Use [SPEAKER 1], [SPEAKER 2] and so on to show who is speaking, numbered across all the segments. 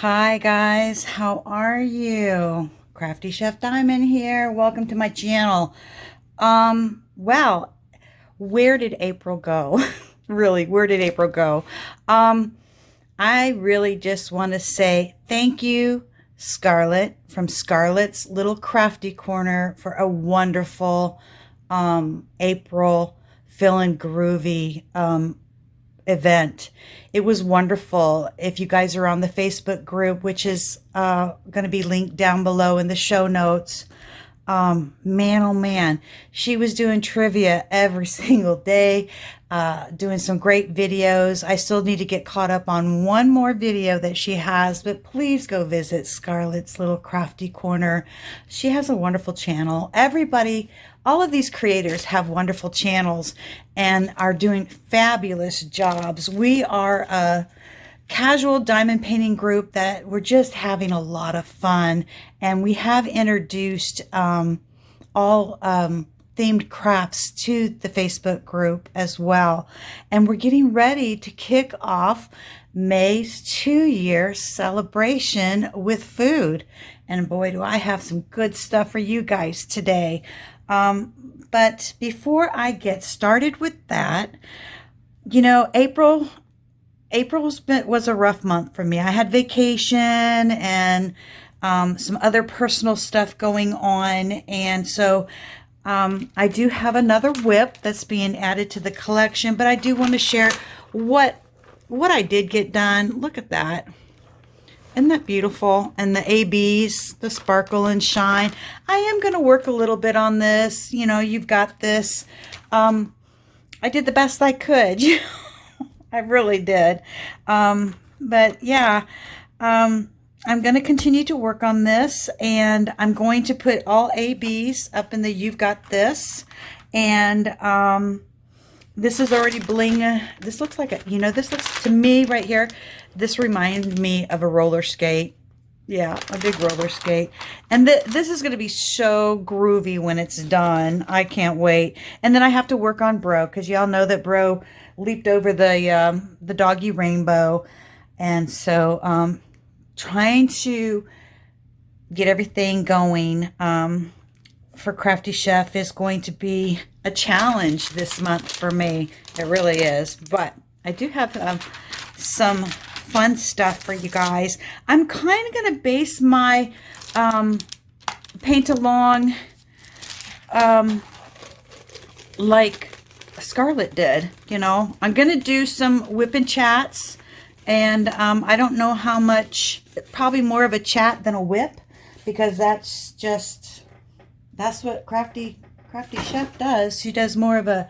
[SPEAKER 1] Hi guys, how are you? Crafty Chef Diamond here. Welcome to my channel. Well, where did April go? Really, where did April go? Um, I really just want to say thank you, Scarlet from Scarlet's Little Crafty Corner for a wonderful April feeling groovy event. It was wonderful. If you guys are on the Facebook group, which is going to be linked down below in the show notes, man, oh man, she was doing trivia every single day, doing some great videos. I still need to get caught up on one more video that she has, but please go visit Scarlet's Little Crafty Corner. She has a wonderful channel. Everybody, all of these creators have wonderful channels and are doing fabulous jobs. We are a casual diamond painting group that we're just having a lot of fun, and we have introduced all themed crafts to the Facebook group as well, and we're getting ready to kick off May's 2-year celebration with food. And boy, do I have some good stuff for you guys today. But before I get started with that, you know, April was a rough month for me. I had vacation and some other personal stuff going on. And so I do have another whip that's being added to the collection, but I do want to share what I did get done. Look at that. Isn't that beautiful? And the ABs, the sparkle and shine. I am going to work a little bit on this. You know, you've got this. I did the best I could. I really did. But yeah, I'm going to continue to work on this, and I'm going to put all ABs up in the You've Got This. And this is already bling. This looks like a, you know, this looks to me right here, this reminds me of a roller skate. Yeah, a big roller skate. And this is going to be so groovy when it's done. I can't wait. And then I have to work on Bro, because y'all know that Bro leaped over the doggy rainbow. And so trying to get everything going for Crafty Chef is going to be a challenge this month for me. It really is. But I do have some fun stuff for you guys. I'm kind of going to base my paint along like Scarlet did. You know, I'm going to do some whip and chats, and I don't know how much, probably more of a chat than a whip, because that's what Crafty Chef does. She does more of a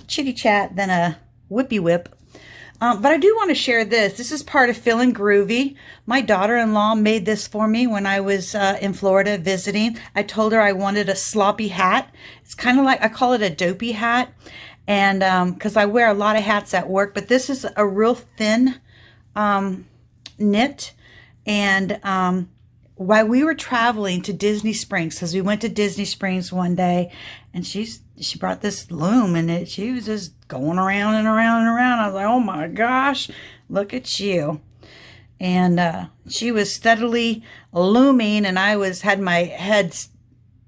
[SPEAKER 1] chitty chat than a whippy whip. But I do want to share this. This is part of Feeling Groovy. My daughter-in-law made this for me when I was in Florida visiting. I told her I wanted a sloppy hat. It's kind of like, I call it a dopey hat. And because I wear a lot of hats at work, but this is a real thin knit. And while we were traveling to Disney Springs, because we went to Disney Springs one day, and she brought this loom, and she was just going around and around and around. I was like, oh my gosh, look at you. And she was steadily looming, and I had my head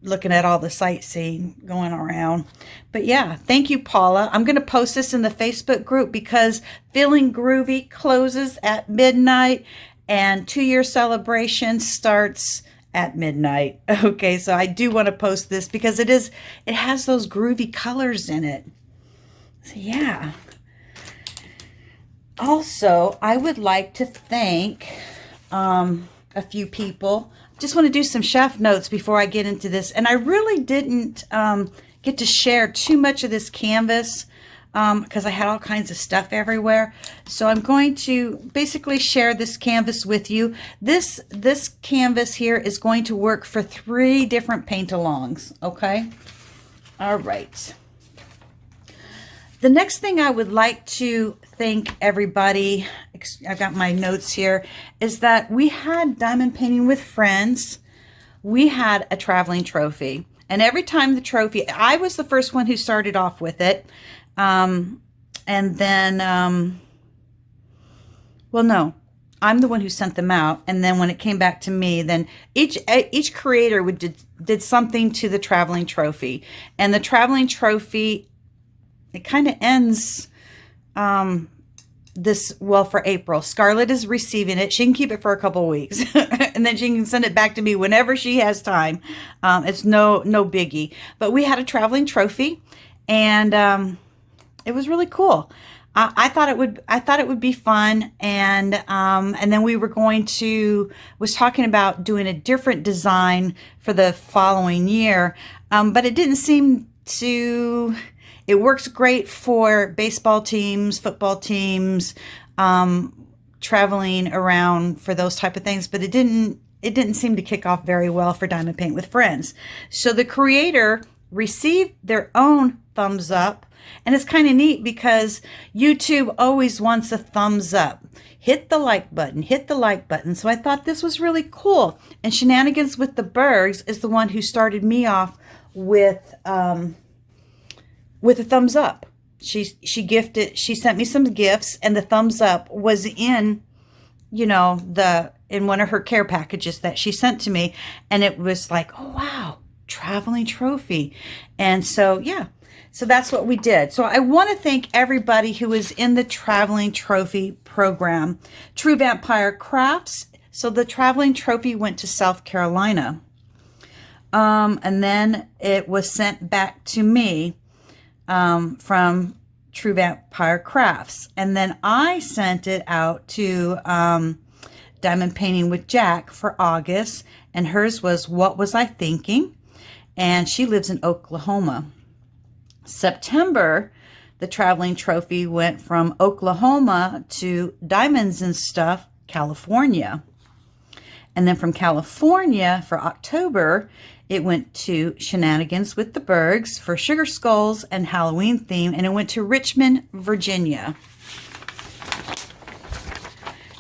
[SPEAKER 1] looking at all the sightseeing going around. But yeah, thank you, Paula. I'm going to post this in the Facebook group, because Feeling Groovy closes at midnight, and 2-year celebration starts at midnight. Okay, so I do want to post this because it has those groovy colors in it. So yeah. Also, I would like to thank a few people. Just want to do some chef notes before I get into this. And I really didn't get to share too much of this canvas because I had all kinds of stuff everywhere. So I'm going to basically share this canvas with you. This canvas here is going to work for 3 different paint-alongs, okay? All right. The next thing I would like to thank everybody, I've got my notes here, is that we had Diamond Painting with Friends. We had a traveling trophy. And every time the trophy, I was the first one who started off with it. And then, well, no, I'm the one who sent them out, and then when it came back to me, then each creator did something to the traveling trophy, and the traveling trophy, it kind of ends for April. Scarlet is receiving it. She can keep it for a couple of weeks, and then she can send it back to me whenever she has time. It's no biggie. But we had a traveling trophy, and it was really cool. I thought it would be fun, and then we were was talking about doing a different design for the following year, but it didn't seem to. It works great for baseball teams, football teams, traveling around for those type of things, but it didn't seem to kick off very well for Diamond Paint with Friends. So the creator received their own thumbs up. And it's kind of neat because YouTube always wants a thumbs up. Hit the like button, hit the like button. So I thought this was really cool. And Shenanigans with the Bergs is the one who started me off with a thumbs up. She sent me some gifts, and the thumbs up was in, in one of her care packages that she sent to me. And it was like, oh, wow, traveling trophy. And so, yeah. So that's what we did. So I want to thank everybody who was in the Traveling Trophy program. True Vampire Crafts. So the Traveling Trophy went to South Carolina. And then it was sent back to me from True Vampire Crafts. And then I sent it out to Diamond Painting with Jack for August. And hers was What Was I Thinking? And she lives in Oklahoma. September, the Traveling Trophy went from Oklahoma to Diamonds and Stuff, California. And then from California for October, it went to Shenanigans with the Bergs for Sugar Skulls and Halloween theme. And it went to Richmond, Virginia.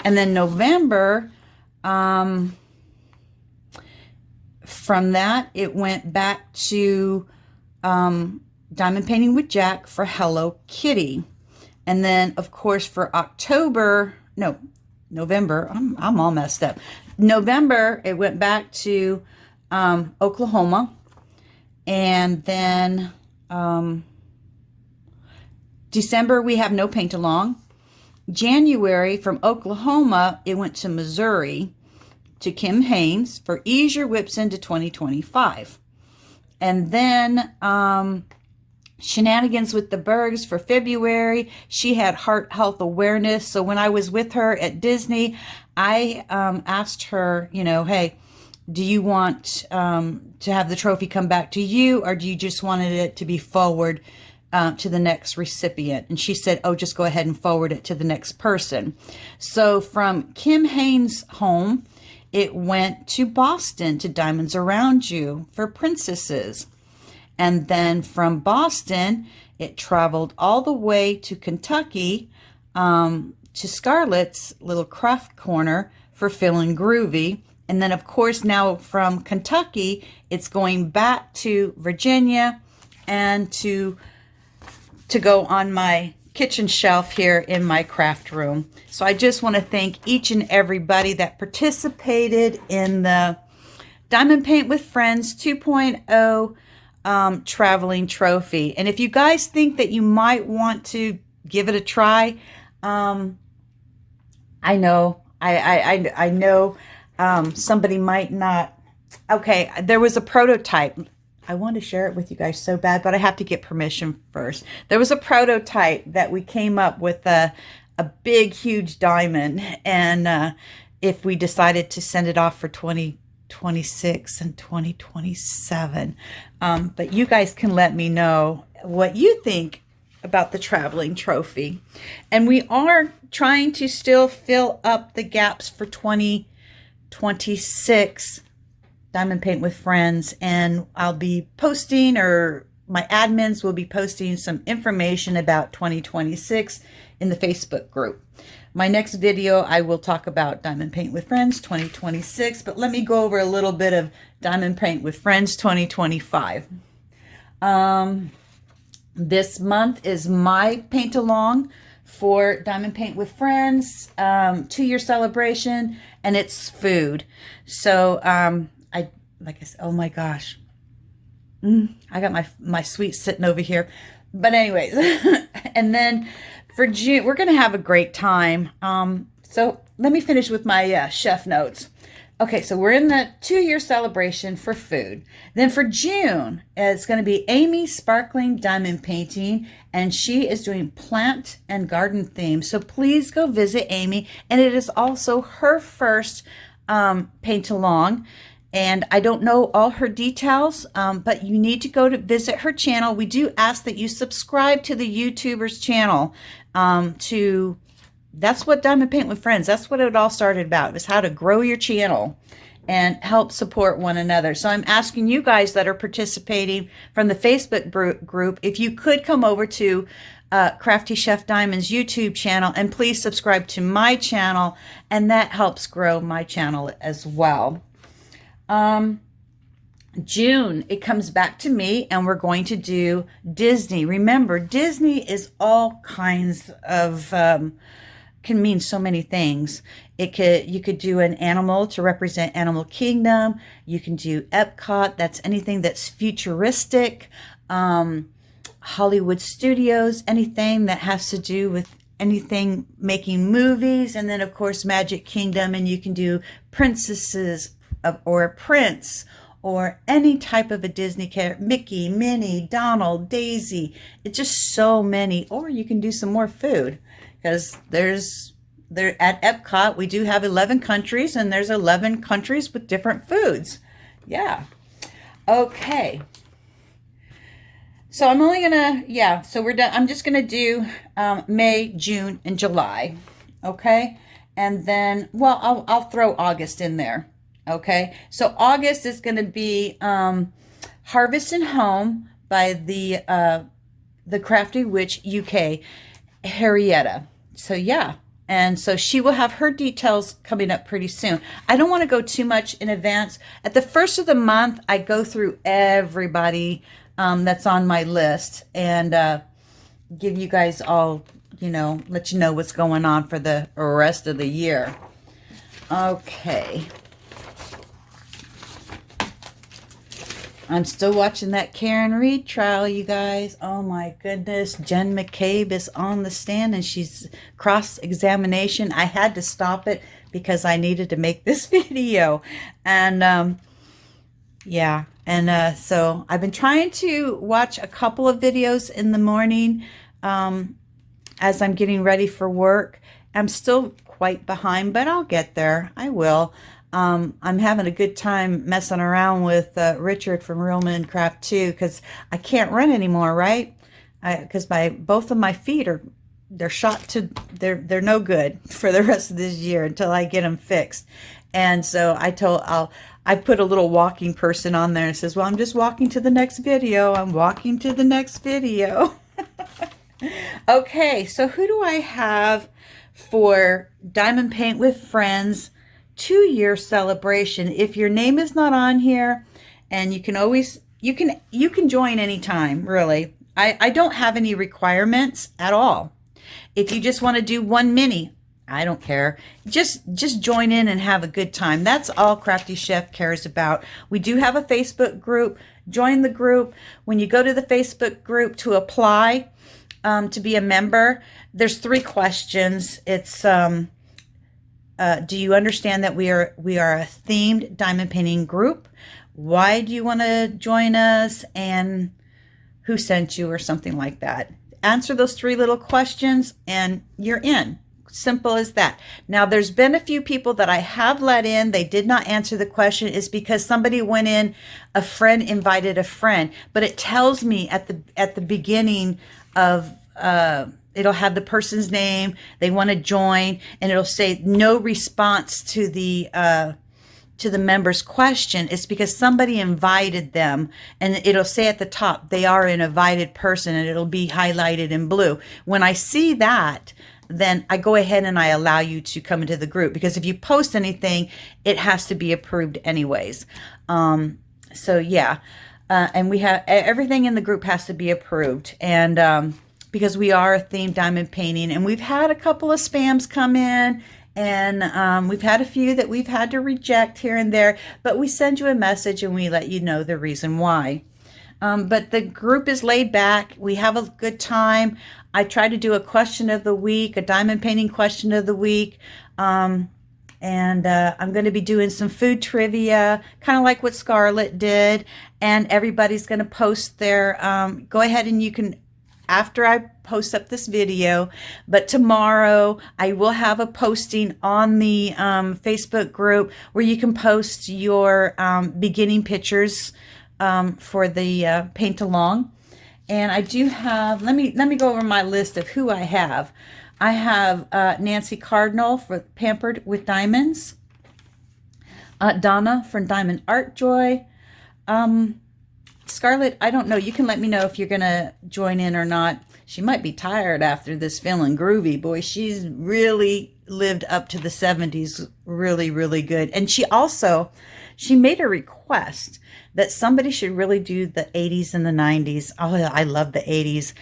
[SPEAKER 1] And then November, from that, it went back to Diamond Painting with Jack for Hello Kitty. And then, of course, for November, I'm all messed up. November, it went back to Oklahoma. And then December, we have no paint along. January, from Oklahoma, it went to Missouri to Kim Haynes for Ease Your Whips into 2025. And then Shenanigans with the Bergs for February. She had heart health awareness. So when I was with her at Disney, I asked her, hey, do you want to have the trophy come back to you, or do you just wanted it to be forward to the next recipient? And she said, oh, just go ahead and forward it to the next person. So from Kim Haynes' home, it went to Boston to Diamonds Around You for Princesses. And then from Boston, it traveled all the way to Kentucky to Scarlet's little craft corner for Feeling Groovy. And then, of course, now from Kentucky, it's going back to Virginia and to go on my kitchen shelf here in my craft room. So I just want to thank each and everybody that participated in the Diamond Paint with Friends 2.0 traveling trophy. And if you guys think that you might want to give it a try, I know somebody might not. Okay, there was a prototype. I want to share it with you guys so bad, but I have to get permission first. There was a prototype that we came up with a big, huge diamond, and if we decided to send it off for 2026 and 2027. But you guys can let me know what you think about the traveling trophy. And we are trying to still fill up the gaps for 2026 Diamond Paint with Friends. And I'll be posting, or my admins will be posting some information about 2026 in the Facebook group. My next video, I will talk about Diamond Paint with Friends 2026, but let me go over a little bit of Diamond Paint with Friends 2025. This month is my paint along for Diamond Paint with Friends 2-year celebration, and it's food. So like I said, oh my gosh, I got my sweets sitting over here. But anyways, and then for June, we're gonna have a great time. So let me finish with my chef notes. Okay, so we're in the 2-year celebration for food. Then for June, it's going to be Amy Sparkling Diamond Painting, and she is doing plant and garden themes. So please go visit Amy, and it is also her first paint along. And I don't know all her details, but you need to go to visit her channel. We do ask that you subscribe to the YouTuber's channel that's what Diamond Paint with Friends, that's what it all started about, is how to grow your channel and help support one another. So I'm asking you guys that are participating from the Facebook group, if you could come over to Crafty Chef Diamond's YouTube channel and please subscribe to my channel, and that helps grow my channel as well. June, it comes back to me, and we're going to do Disney. Remember, Disney is all kinds of can mean so many things. You could do an animal to represent Animal Kingdom. You can do Epcot. That's anything that's futuristic. Hollywood Studios, anything that has to do with anything making movies. And then of course Magic Kingdom, and you can do princesses or a prince or any type of a Disney character, Mickey, Minnie, Donald, Daisy. It's just so many. Or you can do some more food, because there at Epcot, we do have 11 countries, and there's 11 countries with different foods. Yeah. Okay. So I'm only gonna, so we're done. I'm just gonna do May, June, and July. Okay. And then, well, I'll throw August in there. Okay. So August is going to be Harvest and Home by the Crafty Witch UK, Arietta. So yeah, and so she will have her details coming up pretty soon. I don't want to go too much in advance. At the first of the month, I go through everybody that's on my list and give you guys all, let you know what's going on for the rest of the year. Okay. I'm still watching that Karen Reed trial, you guys. Oh my goodness. Jen McCabe is on the stand and she's cross-examination. I had to stop it because I needed to make this video. And yeah. And so I've been trying to watch a couple of videos in the morning as I'm getting ready for work. I'm still quite behind, but I'll get there. I will. I'm having a good time messing around with Richard from Real Men Craft too, because I can't run anymore, right? Because both of my feet they're shot to, they're no good for the rest of this year until I get them fixed. And so I put a little walking person on there and says, well, I'm just walking to the next video. I'm walking to the next video. Okay, so who do I have for Diamond Paint with Friends 2-year celebration? If your name is not on here, and you can always, you can join anytime, really. I don't have any requirements at all. If you just want to do one mini, I don't care. Just join in and have a good time. That's all Crafty Chef cares about. We do have a Facebook group. Join the group. When you go to the Facebook group to apply to be a member, there's 3 questions. It's do you understand that we are a themed diamond painting group? Why do you want to join us? And who sent you, or something like that. Answer those 3 little questions and you're in. Simple as that. Now, there's been a few people that I have let in. They did not answer the question. Is because somebody went in, a friend invited a friend, but it tells me at the beginning of it'll have the person's name, they want to join, and it'll say no response to the member's question. It's because somebody invited them, and it'll say at the top, they are an invited person, and it'll be highlighted in blue. When I see that, then I go ahead and I allow you to come into the group, because if you post anything, it has to be approved anyways. So yeah, and we have everything in the group has to be approved, and because we are a themed diamond painting, and we've had a couple of spams come in, and we've had a few that we've had to reject here and there, but we send you a message and we let you know the reason why. But the group is laid back. We have a good time. I try to do a question of the week, a diamond painting question of the week. And I'm going to be doing some food trivia, kind of like what Scarlet did. And everybody's going to post their, go ahead and you can, after I post up this video, but tomorrow I will have a posting on the Facebook group where you can post your beginning pictures for the paint along. And I do have, let me go over my list of who I have. I have Nancy Cardinal for Pampered with Diamonds, Donna from Diamond Art Joy, Scarlet, I don't know. You can let me know if you're going to join in or not. She might be tired after this feeling groovy. Boy, she's really lived up to the 70s really, really good. And she made a request that somebody should really do the 80s and the 90s. Oh, I love the 80s.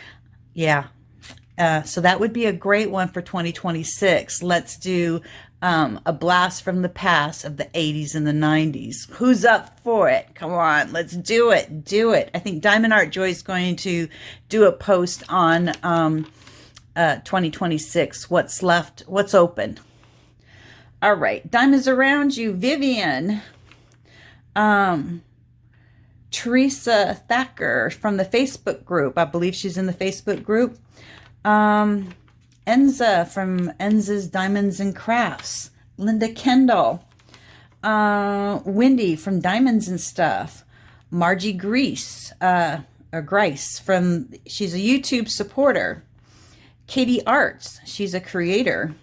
[SPEAKER 1] Yeah. So that would be a great one for 2026. Let's do a blast from the past of the 80s and the 90s. Who's up for it? Come on, let's do it. Do it. I think Diamond Art Joy is going to do a post on 2026. What's left? What's open? All right. Diamonds Around You, Vivian. Teresa Thacker from the Facebook group. I believe she's in the Facebook group. Enza from Enza's Diamonds and Crafts. Linda Kendall. Wendy from Diamonds and Stuff. Margie Grice from, she's a YouTube supporter. Katie Arts, she's a creator.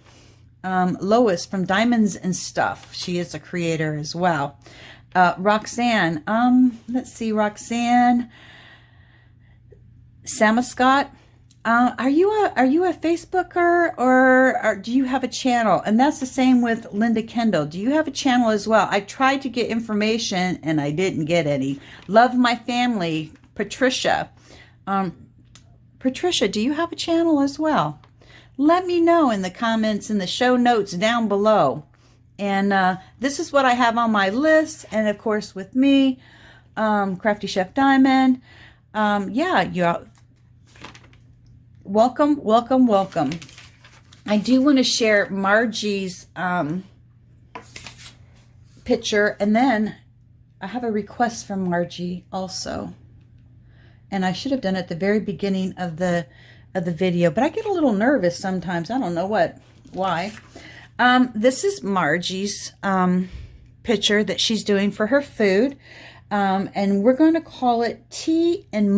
[SPEAKER 1] Lois from Diamonds and Stuff. She is a creator as well. Roxanne, let's see, Roxanne Samascott. Are you a Facebooker or do you have a channel? And that's the same with Linda Kendall. Do you have a channel as well? I tried to get information and I didn't get any. Love My Family, Patricia. Patricia, do you have a channel as well? Let me know in the comments in the show notes down below. And this is what I have on my list. And of course with me, Crafty Chef Diamond. Yeah, welcome, welcome, welcome. I do want to share Margie's picture, and then I have a request from Margie also. And I should have done it at the very beginning of the video, but I get a little nervous sometimes. I don't know why. This is Margie's picture that she's doing for her food, and we're going to call it Tea and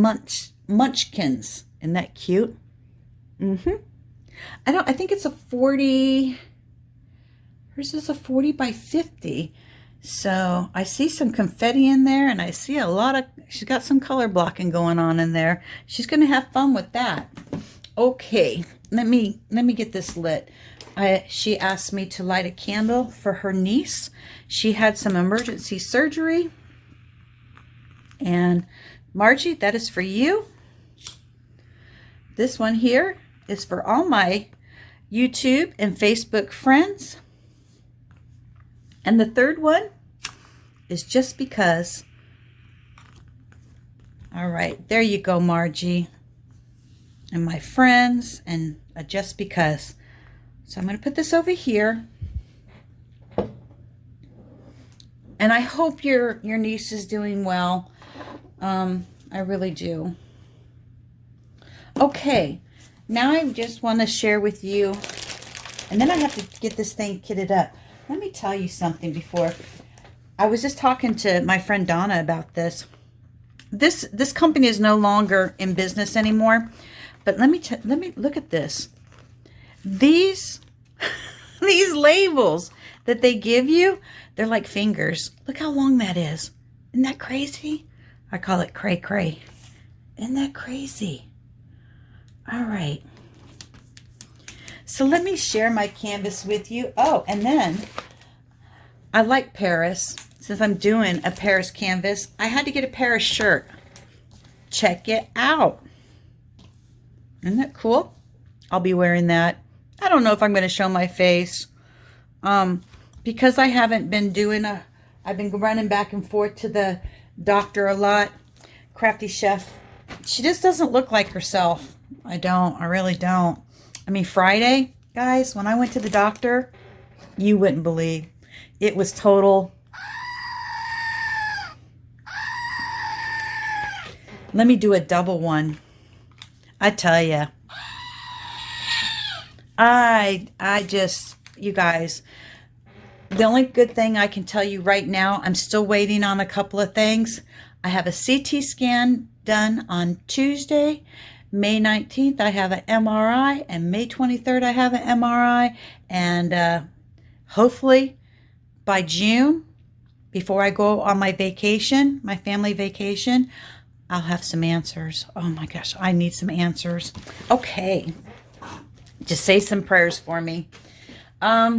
[SPEAKER 1] Munchkins. Isn't that cute? I think it's a 40, hers is a 40 by 50. So I see some confetti in there, and I see a lot of, she's got some color blocking going on in there. She's going to have fun with that. Okay, let me get this lit. She asked me to light a candle for her niece. She had some emergency surgery. And Margie, that is for you. This one here is for all my YouTube and Facebook friends. And the third one is just because. All right, there you go, Margie. And my friends, and just because. So I'm going to put this over here. And I hope your niece is doing well. I really do. Okay, now I just want to share with you, and then I have to get this thing kitted up. Let me tell you something before. I was just talking to my friend Donna about this. This company is no longer in business anymore. But let me look at this. These labels that they give you, they're like fingers. Look how long that is. Isn't that crazy? I call it cray cray. Isn't that crazy? All right. So let me share my canvas with you. Oh, and then I like Paris. Since I'm doing a Paris canvas, I had to get a Paris shirt. Check it out. Isn't that cool? I'll be wearing that. I don't know if I'm going to show my face. Because I haven't been doing I've been running back and forth to the doctor a lot. Crafty Chef, she just doesn't look like herself. I really don't. I mean, Friday, guys, when I went to the doctor, you wouldn't believe. It was total. Let me do a double one. I tell you. I just, you guys, the only good thing I can tell you right now, I'm still waiting on a couple of things. I have a CT scan done on Tuesday. May 19th, I have an MRI, and May 23rd, I have an MRI, and hopefully by June, before I go on my vacation, my family vacation, I'll have some answers. Oh my gosh, I need some answers. Okay, just say some prayers for me. All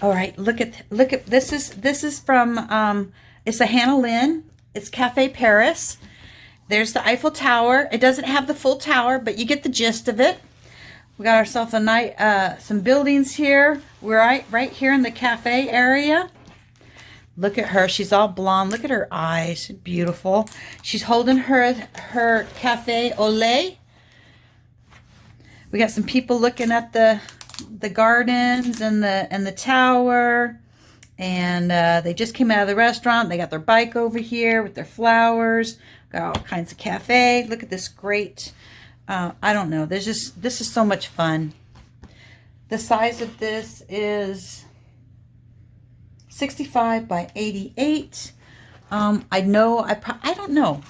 [SPEAKER 1] right, look at this is from it's a Hannah Lynn. It's Cafe Paris. There's the Eiffel Tower. It doesn't have the full tower, but you get the gist of it. We got ourselves a night some buildings here. We're right here in the cafe area. Look at her. She's all blonde. Look at her eyes. Beautiful. She's holding her cafe au lait. We got some people looking at the gardens and the tower, and they just came out of the restaurant. They got their bike over here with their flowers. Got all kinds of cafe. Look at this great. I don't know. This is so much fun. The size of this is 65 by 88. I don't know.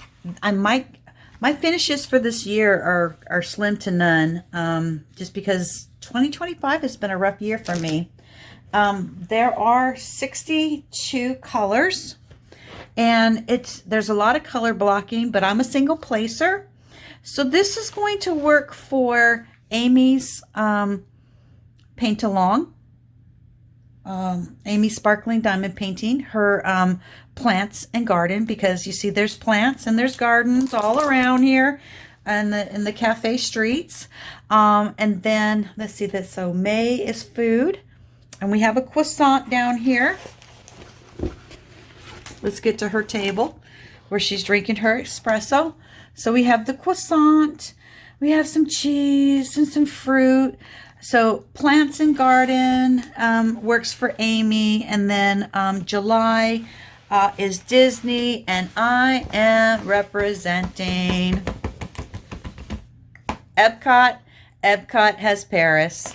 [SPEAKER 1] My finishes for this year are slim to none, just because 2025 has been a rough year for me. There are 62 colors, and there's a lot of color blocking, but I'm a single placer. So this is going to work for Amy's paint along. Amy's Sparkling Diamond Painting, her plants and garden, because you see there's plants and there's gardens all around here in the cafe streets. And then let's see this. So May is food, and we have a croissant down here. Let's get to her table where she's drinking her espresso. So we have the croissant, we have some cheese and some fruit. So plants and garden works for Amy, and then July is Disney, and I am representing Epcot. Epcot has Paris.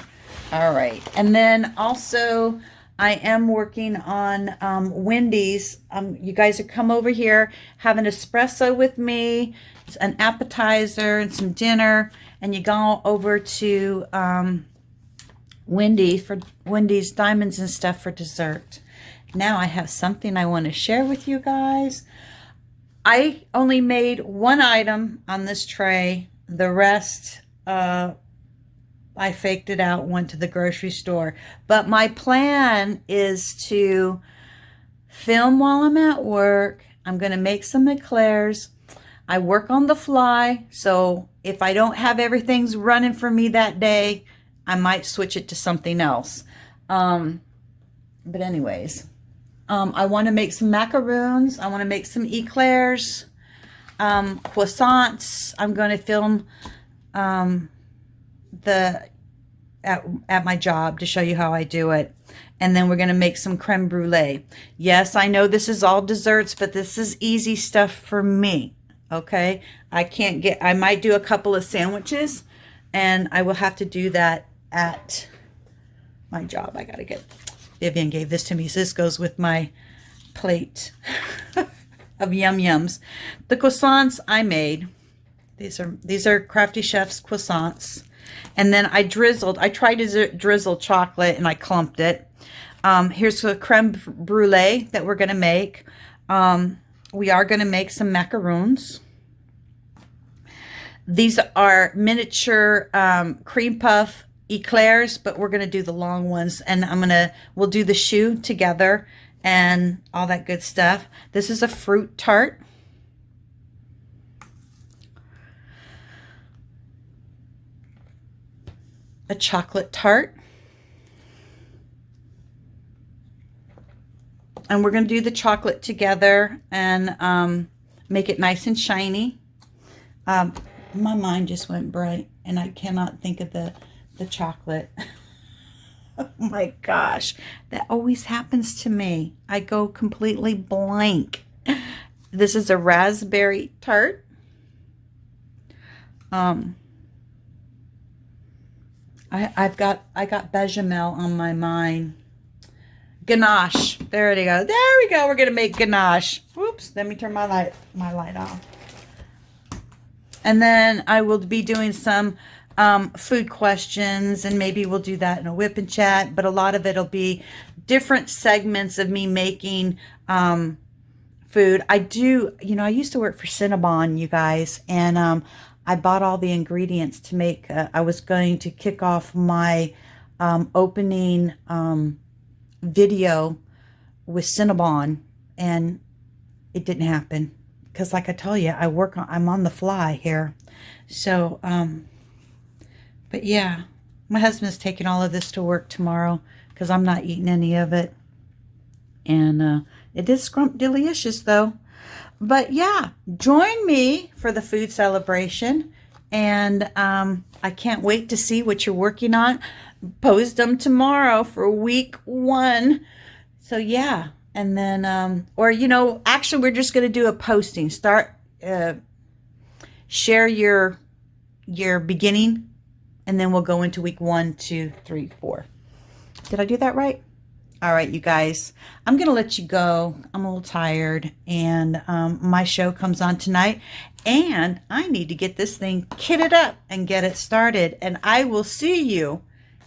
[SPEAKER 1] All right, and then also I am working on Wendy's. You guys are come over here, have an espresso with me, an appetizer and some dinner, and you go over to Wendy's Diamonds and stuff for dessert. Now I have something I want to share with you guys. I only made one item on this tray. The rest, I faked it out, went to the grocery store. But my plan is to film while I'm at work. I'm going to make some eclairs. I work on the fly, so if I don't have everything's running for me that day, I might switch it to something else. But anyways, I want to make some macaroons. I want to make some eclairs, croissants. I'm going to film at my job to show you how I do it. And then we're going to make some creme brulee. Yes, I know this is all desserts, but this is easy stuff for me. Okay, I might do a couple of sandwiches, and I will have to do that at my job. I gotta get, Vivian gave this to me, so this goes with my plate of Yum Yums. The croissants I made, these are Crafty Chef's croissants, and then I tried to drizzle chocolate, and I clumped it. Here's the creme brulee that we're gonna make. We are going to make some macaroons. These are miniature cream puff eclairs, but we're going to do the long ones, and we'll do the shoe together and all that good stuff. This is a fruit tart. a chocolate tart. And we're going to do the chocolate together and make it nice and shiny. My mind just went bright and I cannot think of the chocolate. Oh my gosh, that always happens to me. I go completely blank. This is a raspberry tart. I got bechamel on my mind. Ganache. There we go. There we go. We're gonna make ganache. Whoops. Let me turn my light off. And then I will be doing some food questions, and maybe we'll do that in a whip and chat. But a lot of it'll be different segments of me making food. I do. You know, I used to work for Cinnabon, you guys, and I bought all the ingredients to make. I was going to kick off my opening video with Cinnabon, and it didn't happen because, like I tell you, I'm on the fly here. So but yeah, my husband's taking all of this to work tomorrow because I'm not eating any of it, and it is scrumptious though. But yeah, join me for the food celebration, and I can't wait to see what you're working on. Post them tomorrow for week 1. So yeah, and then or you know, actually we're just going to do a posting. Start share your beginning, and then we'll go into week 1, 2, 3, 4. Did I do that right? All right, you guys, I'm going to let you go. I'm a little tired, and my show comes on tonight, and I need to get this thing kitted up and get it started, and I will see you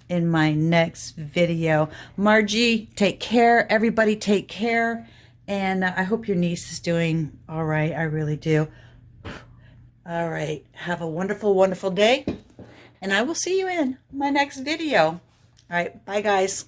[SPEAKER 1] in my next video. Margie, take care. Everybody take care, and I hope your niece is doing all right. I really do. All right, have a wonderful, wonderful day, and I will see you in my next video. All right, bye, guys.